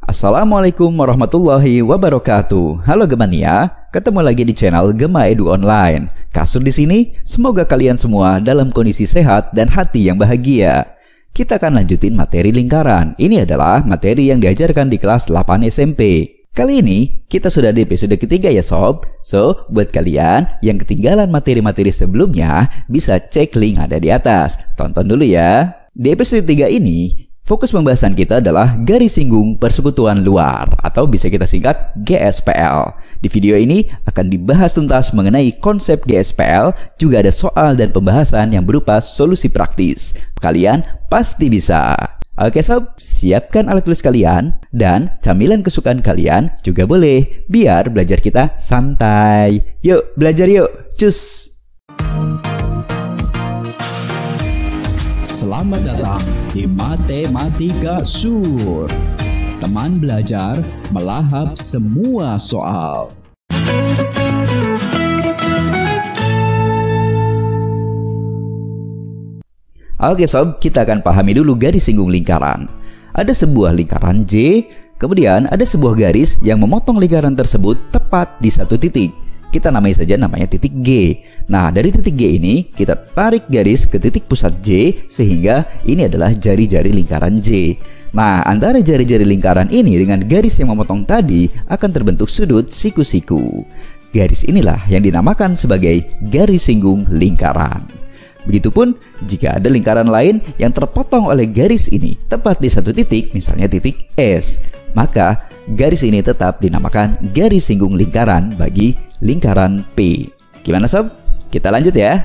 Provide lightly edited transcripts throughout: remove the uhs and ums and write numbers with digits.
Assalamualaikum warahmatullahi wabarakatuh. Halo Gemania, ketemu lagi di channel Gema Edu Online. Kasur di sini, semoga kalian semua dalam kondisi sehat dan hati yang bahagia. Kita akan lanjutin materi lingkaran. Ini adalah materi yang diajarkan di kelas 8 SMP. Kali ini kita sudah di episode ketiga ya sob. So, buat kalian yang ketinggalan materi-materi sebelumnya, bisa cek link ada di atas. Tonton dulu ya. Di episode 3 ini, fokus pembahasan kita adalah garis singgung persekutuan luar atau bisa kita singkat GSPL. Di video ini akan dibahas tuntas mengenai konsep GSPL, juga ada soal dan pembahasan yang berupa solusi praktis. Kalian pasti bisa. Oke sob, siapkan alat tulis kalian dan camilan kesukaan kalian juga boleh, biar belajar kita santai. Yuk, belajar yuk. Cus! Selamat datang di Matematika Sur. Teman belajar melahap semua soal. Oke sob, kita akan pahami dulu garis singgung lingkaran. Ada sebuah lingkaran J, kemudian ada sebuah garis yang memotong lingkaran tersebut tepat di satu titik. Kita namai saja namanya titik G. Nah, dari titik G ini kita tarik garis ke titik pusat J, sehingga ini adalah jari-jari lingkaran J. Nah, antara jari-jari lingkaran ini dengan garis yang memotong tadi akan terbentuk sudut siku-siku. Garis inilah yang dinamakan sebagai garis singgung lingkaran. Begitupun jika ada lingkaran lain yang terpotong oleh garis ini tepat di satu titik, misalnya titik S, maka garis ini tetap dinamakan garis singgung lingkaran bagi lingkaran P. Gimana sob? Kita lanjut ya.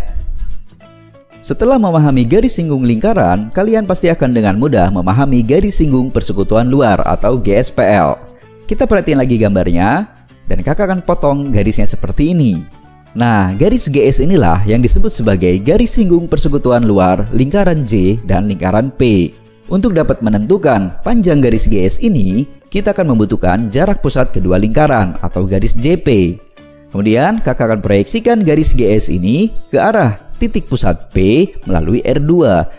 Setelah memahami garis singgung lingkaran, kalian pasti akan dengan mudah memahami garis singgung persekutuan luar atau GSPL. Kita perhatiin lagi gambarnya, dan kakak akan potong garisnya seperti ini. Nah, garis GS inilah yang disebut sebagai garis singgung persekutuan luar lingkaran J dan lingkaran P. Untuk dapat menentukan panjang garis GS ini, kita akan membutuhkan jarak pusat kedua lingkaran atau garis JP. Kemudian kakak akan proyeksikan garis GS ini ke arah titik pusat P melalui R2,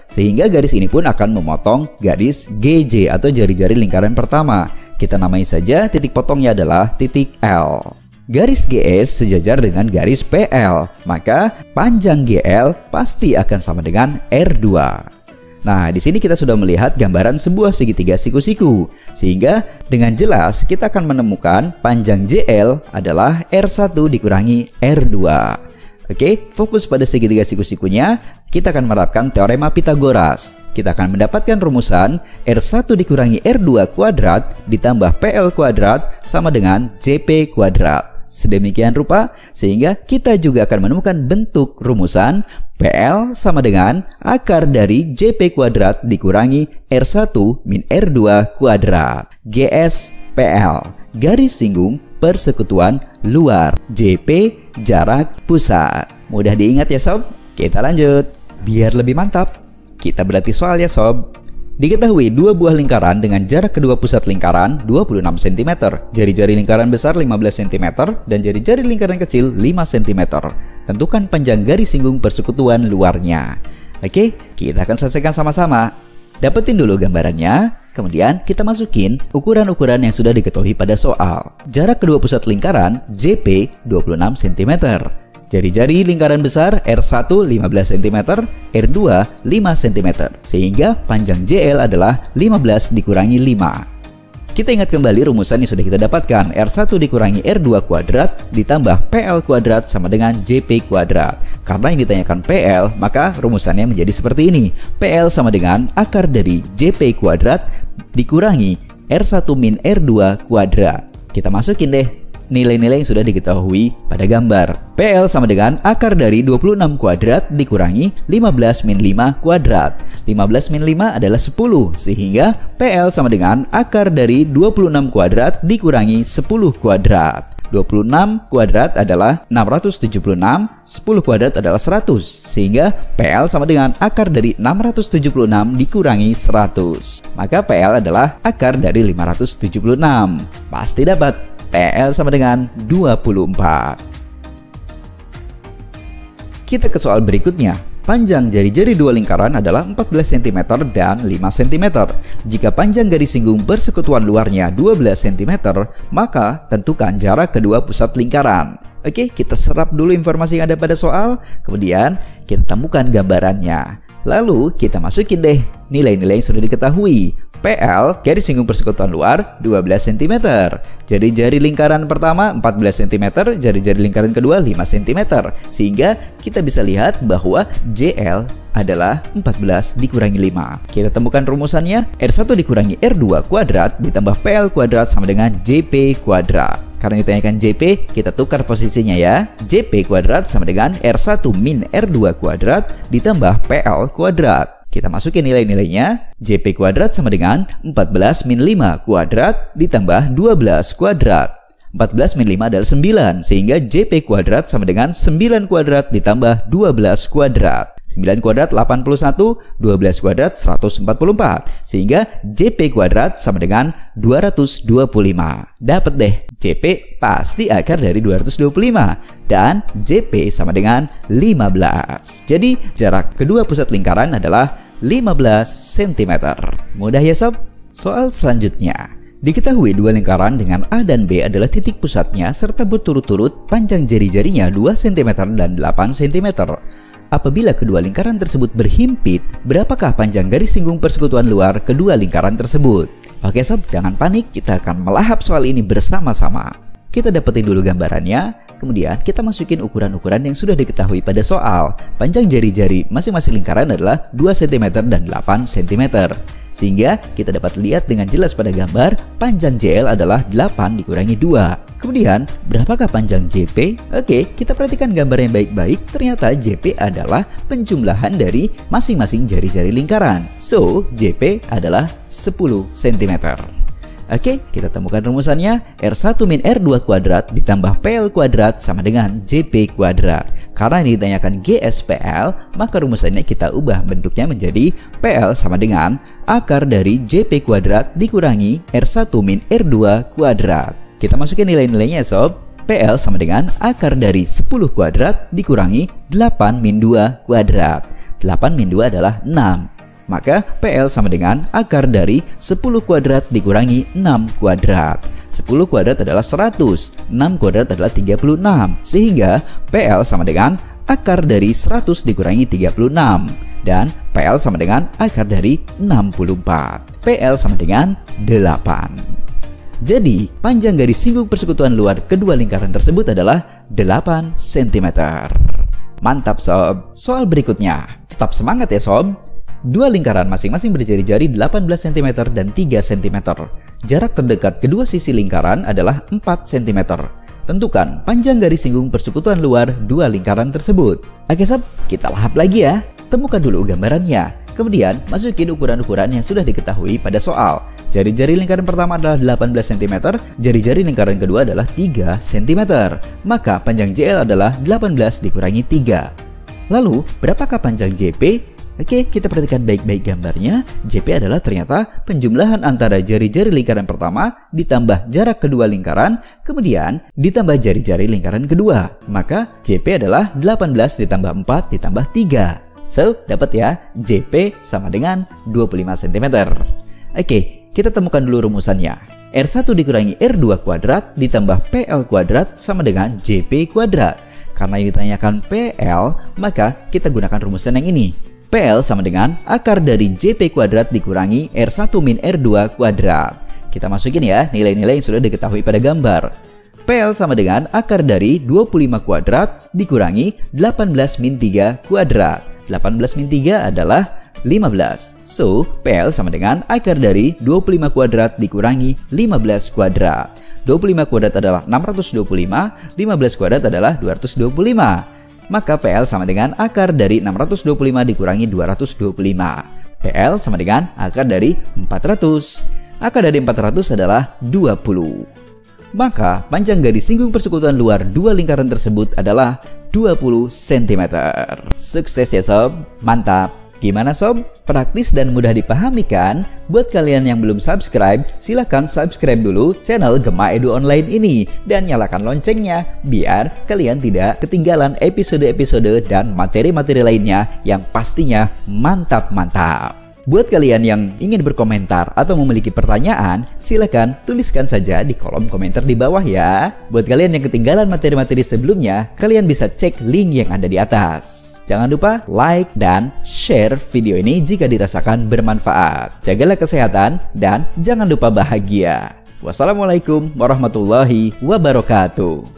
sehingga garis ini pun akan memotong garis GJ atau jari-jari lingkaran pertama. Kita namai saja titik potongnya adalah titik L. Garis GS sejajar dengan garis PL, maka panjang GL pasti akan sama dengan R2. Nah, di sini kita sudah melihat gambaran sebuah segitiga siku-siku, sehingga dengan jelas kita akan menemukan panjang JL adalah R1 dikurangi R2. Oke, fokus pada segitiga siku-sikunya, kita akan menerapkan teorema Pythagoras. Kita akan mendapatkan rumusan R1 dikurangi R2 kuadrat ditambah PL kuadrat sama dengan JP kuadrat. Sedemikian rupa, sehingga kita juga akan menemukan bentuk rumusan PL sama dengan akar dari JP kuadrat dikurangi R1 min R2 kuadrat. GS PL, garis singgung persekutuan luar. JP, jarak pusat. Mudah diingat ya sob? Kita lanjut. Biar lebih mantap, kita berarti soal ya sob. Diketahui dua buah lingkaran dengan jarak kedua pusat lingkaran 26 cm, jari-jari lingkaran besar 15 cm, dan jari-jari lingkaran kecil 5 cm. Tentukan panjang garis singgung persekutuan luarnya. Oke, kita akan selesaikan sama-sama. Dapetin dulu gambarannya, kemudian kita masukin ukuran-ukuran yang sudah diketahui pada soal. Jarak kedua pusat lingkaran JP 26 cm. Jari-jari lingkaran besar R1 15 cm, R2 5 cm, sehingga panjang JL adalah 15 dikurangi 5. Kita ingat kembali rumusan yang sudah kita dapatkan, R1 dikurangi R2 kuadrat ditambah PL kuadrat sama dengan JP kuadrat. Karena yang ditanyakan PL, maka rumusannya menjadi seperti ini. PL sama dengan akar dari JP kuadrat dikurangi R1 min R2 kuadrat. Kita masukin deh nilai-nilai yang sudah diketahui pada gambar. PL sama dengan akar dari 26 kuadrat dikurangi 15 min 5 kuadrat. 15 min 5 adalah 10, sehingga PL sama dengan akar dari 26 kuadrat dikurangi 10 kuadrat. 26 kuadrat adalah 676, 10 kuadrat adalah 100, sehingga PL sama dengan akar dari 676 dikurangi 100. Maka PL adalah akar dari 576. Pasti dapat. PL sama dengan 24. Kita ke soal berikutnya. Panjang jari-jari dua lingkaran adalah 14 cm dan 5 cm. Jika panjang garis singgung persekutuan luarnya 12 cm, maka tentukan jarak kedua pusat lingkaran. Oke, kita serap dulu informasi yang ada pada soal, kemudian kita temukan gambarannya. Lalu kita masukin deh nilai-nilai yang sudah diketahui. PL, garis singgung persekutuan luar, 12 cm. Jari-jari lingkaran pertama 14 cm, jari-jari lingkaran kedua 5 cm. Sehingga kita bisa lihat bahwa JL adalah 14 dikurangi 5. Kita temukan rumusannya, R1 dikurangi R2 kuadrat ditambah PL kuadrat sama dengan JP kuadrat. Karena ditanyakan JP, kita tukar posisinya ya. JP kuadrat sama dengan R1 min R2 kuadrat ditambah PL kuadrat. Kita masukin nilai-nilainya. JP kuadrat sama dengan 14 min 5 kuadrat ditambah 12 kuadrat. 14 min 5 adalah 9, sehingga JP kuadrat sama dengan 9 kuadrat ditambah 12 kuadrat. 9 kuadrat 81, 12 kuadrat 144, sehingga JP kuadrat sama dengan 225. Dapat deh, JP pasti akar dari 225 dan JP sama dengan 15. Jadi jarak kedua pusat lingkaran adalah 15 cm. Mudah ya sob? Soal selanjutnya. Diketahui dua lingkaran dengan A dan B adalah titik pusatnya serta berturut-turut panjang jari-jarinya 2 cm dan 8 cm. Apabila kedua lingkaran tersebut berhimpit, berapakah panjang garis singgung persekutuan luar kedua lingkaran tersebut? Oke sob, jangan panik, kita akan melahap soal ini bersama-sama. Kita dapetin dulu gambarannya, kemudian kita masukin ukuran-ukuran yang sudah diketahui pada soal. Panjang jari-jari masing-masing lingkaran adalah 2 cm dan 8 cm. Sehingga kita dapat lihat dengan jelas pada gambar, panjang JL adalah 8 dikurangi 2. Kemudian, berapakah panjang JP? Oke, kita perhatikan gambar yang baik-baik. Ternyata JP adalah penjumlahan dari masing-masing jari-jari lingkaran. So, JP adalah 10 cm. Oke, kita temukan rumusannya. R1 min R2 kuadrat ditambah PL kuadrat sama dengan JP kuadrat. Karena ini ditanyakan GSPL, maka rumusannya kita ubah bentuknya menjadi PL sama dengan akar dari JP kuadrat dikurangi R1 min R2 kuadrat. Kita masukin nilai-nilainya sob. PL sama dengan akar dari 10 kuadrat dikurangi 8 min 2 kuadrat. 8 min 2 adalah 6. Maka PL sama dengan akar dari 10 kuadrat dikurangi 6 kuadrat. 10 kuadrat adalah 100, 6 kuadrat adalah 36. Sehingga PL sama dengan akar dari 100 dikurangi 36. Dan PL sama dengan akar dari 64. PL sama dengan 8. Jadi, panjang garis singgung persekutuan luar kedua lingkaran tersebut adalah 8 cm. Mantap sob. Soal berikutnya. Tetap semangat ya sob. Dua lingkaran masing-masing berjari-jari 18 cm dan 3 cm. Jarak terdekat kedua sisi lingkaran adalah 4 cm. Tentukan panjang garis singgung persekutuan luar dua lingkaran tersebut. Oke sob, kita lahap lagi ya. Temukan dulu gambarannya. Kemudian masukin ukuran-ukuran yang sudah diketahui pada soal. Jari-jari lingkaran pertama adalah 18 cm, jari-jari lingkaran kedua adalah 3 cm. Maka panjang JL adalah 18 dikurangi 3. Lalu, berapakah panjang JP? Oke, kita perhatikan baik-baik gambarnya. JP adalah ternyata penjumlahan antara jari-jari lingkaran pertama ditambah jarak kedua lingkaran, kemudian ditambah jari-jari lingkaran kedua. Maka JP adalah 18 ditambah 4 ditambah 3. So, dapat ya, JP sama dengan 25 cm. Oke, kita temukan dulu rumusannya. R1 dikurangi R2 kuadrat ditambah PL kuadrat sama dengan JP kuadrat. Karena yang ditanyakan PL, maka kita gunakan rumusan yang ini. PL sama dengan akar dari JP kuadrat dikurangi R1 min R2 kuadrat. Kita masukin ya nilai-nilai yang sudah diketahui pada gambar. PL sama dengan akar dari 25 kuadrat dikurangi 18 min 3 kuadrat. 18 min 3 adalah 15. So, PL sama dengan akar dari 25 kuadrat dikurangi 15 kuadrat. 25 kuadrat adalah 625, 15 kuadrat adalah 225. Maka PL sama dengan akar dari 625 dikurangi 225. PL sama dengan akar dari 400. Akar dari 400 adalah 20. Maka panjang garis singgung persekutuan luar dua lingkaran tersebut adalah 20 cm. Sukses ya sob, mantap. Gimana sob? Praktis dan mudah dipahami kan? Buat kalian yang belum subscribe, silahkan subscribe dulu channel Gema Edu Online ini dan nyalakan loncengnya biar kalian tidak ketinggalan episode-episode dan materi-materi lainnya yang pastinya mantap-mantap. Buat kalian yang ingin berkomentar atau memiliki pertanyaan, silahkan tuliskan saja di kolom komentar di bawah ya. Buat kalian yang ketinggalan materi-materi sebelumnya, kalian bisa cek link yang ada di atas. Jangan lupa like dan share video ini jika dirasakan bermanfaat. Jagalah kesehatan dan jangan lupa bahagia. Wassalamualaikum warahmatullahi wabarakatuh.